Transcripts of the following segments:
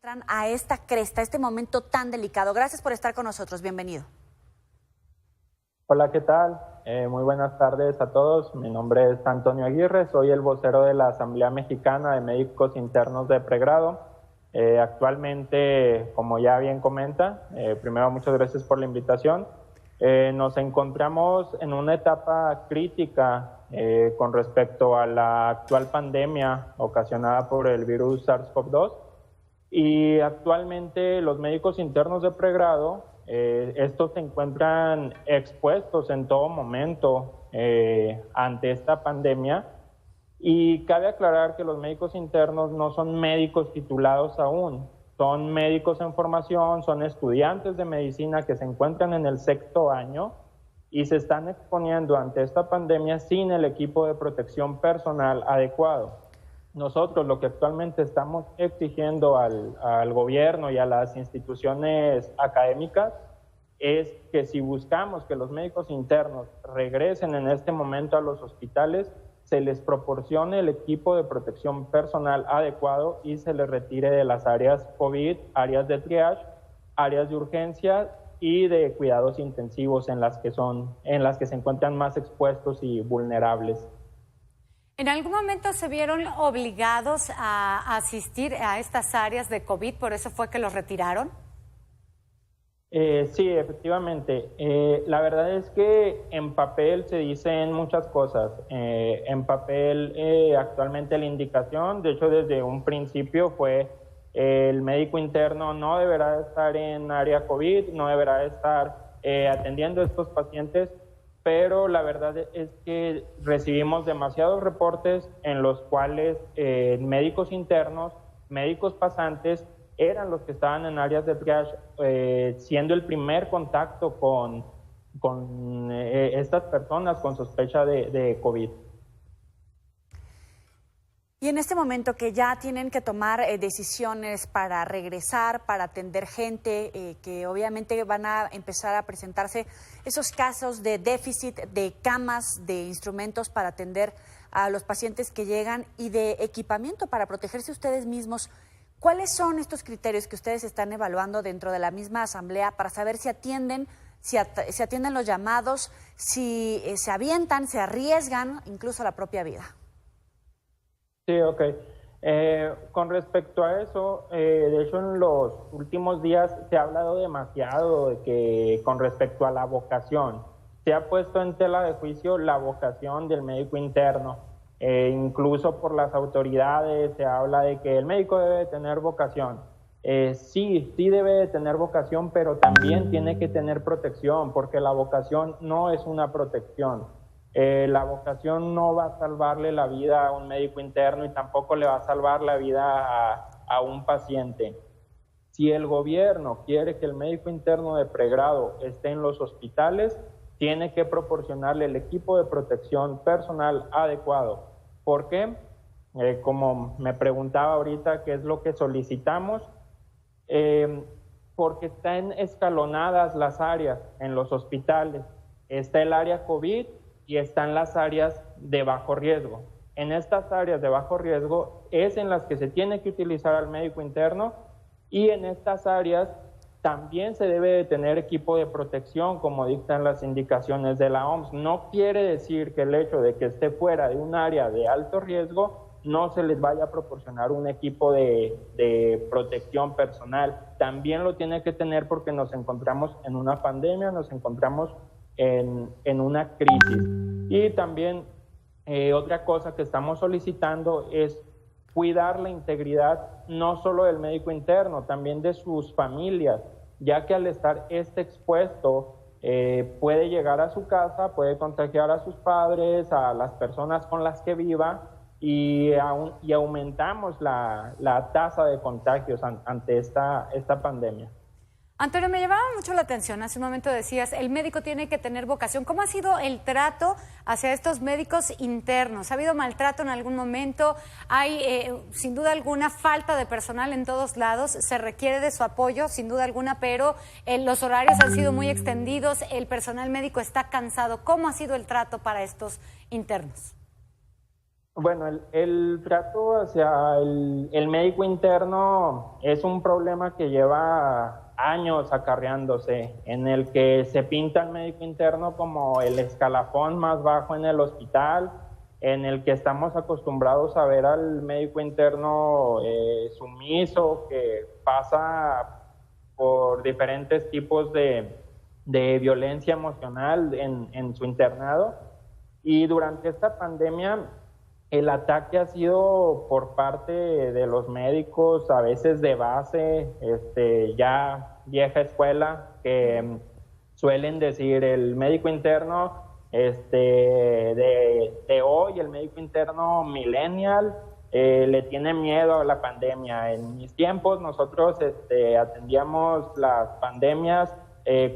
Entran a esta cresta, a este momento tan delicado. Gracias por estar con nosotros. Bienvenido. Hola, ¿qué tal? Muy buenas tardes a todos. Mi nombre es Antonio Aguirre, soy el vocero de la Asamblea Mexicana de Médicos Internos de Pregrado. Actualmente, como ya bien comenta, primero muchas gracias por la invitación. Nos encontramos en una etapa crítica con respecto a la actual pandemia ocasionada por el virus SARS-CoV-2 y actualmente los médicos internos de pregrado, estos se encuentran expuestos en todo momento ante esta pandemia. Y cabe aclarar que los médicos internos no son médicos titulados aún, son médicos en formación, son estudiantes de medicina que se encuentran en el 6º año y se están exponiendo ante esta pandemia sin el equipo de protección personal adecuado. Nosotros lo que actualmente estamos exigiendo al gobierno y a las instituciones académicas es que si buscamos que los médicos internos regresen en este momento a los hospitales, se les proporcione el equipo de protección personal adecuado y se les retire de las áreas COVID, áreas de triage, áreas de urgencia y de cuidados intensivos en las que se encuentran más expuestos y vulnerables. ¿En algún momento se vieron obligados a asistir a estas áreas de COVID, por eso fue que los retiraron? Sí, efectivamente. La verdad es que en papel se dicen muchas cosas. En papel, actualmente la indicación, de hecho desde un principio fue el médico interno no deberá estar en área COVID, no deberá estar atendiendo a estos pacientes, pero la verdad es que recibimos demasiados reportes en los cuales médicos internos, médicos pasantes, eran los que estaban en áreas de triage, siendo el primer contacto con estas personas con sospecha de COVID. Y en este momento que ya tienen que tomar decisiones para regresar, para atender gente, que obviamente van a empezar a presentarse esos casos de déficit de camas, de instrumentos para atender a los pacientes que llegan y de equipamiento para protegerse ustedes mismos. ¿Cuáles son estos criterios que ustedes están evaluando dentro de la misma asamblea para saber si atienden los llamados, si se avientan, se arriesgan incluso a la propia vida? Sí, ok. Con respecto a eso, de hecho en los últimos días se ha hablado demasiado de que con respecto a la vocación, se ha puesto en tela de juicio la vocación del médico interno. Incluso por las autoridades se habla de que el médico debe de tener vocación. Sí debe de tener vocación, pero también tiene que tener protección, porque la vocación no es una protección. La vocación no va a salvarle la vida a un médico interno y tampoco le va a salvar la vida a un paciente. Si el gobierno quiere que el médico interno de pregrado esté en los hospitales, tiene que proporcionarle el equipo de protección personal adecuado. ¿Por qué? Como me preguntaba ahorita, ¿qué es lo que solicitamos? Porque están escalonadas las áreas en los hospitales. Está el área COVID y están las áreas de bajo riesgo. En estas áreas de bajo riesgo es en las que se tiene que utilizar al médico interno y en estas áreas también se debe de tener equipo de protección, como dictan las indicaciones de la OMS. No quiere decir que el hecho de que esté fuera de un área de alto riesgo no se les vaya a proporcionar un equipo de protección personal. También lo tiene que tener porque nos encontramos en una pandemia, nos encontramos en una crisis. Y también otra cosa que estamos solicitando es cuidar la integridad no solo del médico interno, también de sus familias, ya que al estar expuesto puede llegar a su casa, puede contagiar a sus padres, a las personas con las que viva y aumentamos la tasa de contagios ante esta pandemia. Antonio, me llamaba mucho la atención, hace un momento decías, el médico tiene que tener vocación. ¿Cómo ha sido el trato hacia estos médicos internos? ¿Ha habido maltrato en algún momento? ¿Hay, sin duda alguna, falta de personal en todos lados? Se requiere de su apoyo, sin duda alguna, pero los horarios han sido muy extendidos, el personal médico está cansado. ¿Cómo ha sido el trato para estos internos? Bueno, el trato hacia el médico interno es un problema que lleva años acarreándose, en el que se pinta al médico interno como el escalafón más bajo en el hospital, en el que estamos acostumbrados a ver al médico interno sumiso, que pasa por diferentes tipos de violencia emocional en su internado. Y durante esta pandemia el ataque ha sido por parte de los médicos, a veces de base, ya vieja escuela, que suelen decir el médico interno de hoy, el médico interno millennial, le tiene miedo a la pandemia. En mis tiempos nosotros atendíamos las pandemias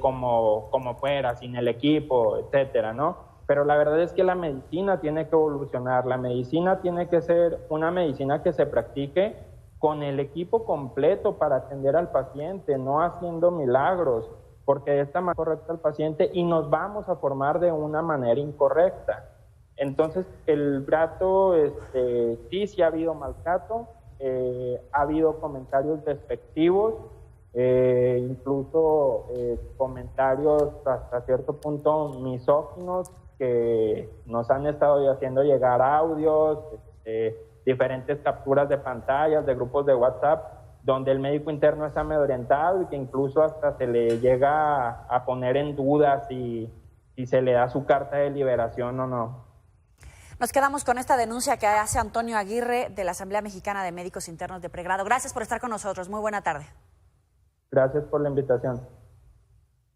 como fuera, sin el equipo, etcétera, ¿no? Pero la verdad es que la medicina tiene que evolucionar, la medicina tiene que ser una medicina que se practique con el equipo completo para atender al paciente, no haciendo milagros, porque de esta manera correcta al paciente y nos vamos a formar de una manera incorrecta. Entonces, el trato, sí ha habido maltrato, ha habido comentarios despectivos, incluso comentarios hasta cierto punto misóginos, que nos han estado haciendo llegar audios, diferentes capturas de pantallas de grupos de WhatsApp, donde el médico interno es amedrentado y que incluso hasta se le llega a poner en duda si se le da su carta de liberación o no. Nos quedamos con esta denuncia que hace Antonio Aguirre de la Asamblea Mexicana de Médicos Internos de Pregrado. Gracias por estar con nosotros. Muy buena tarde. Gracias por la invitación.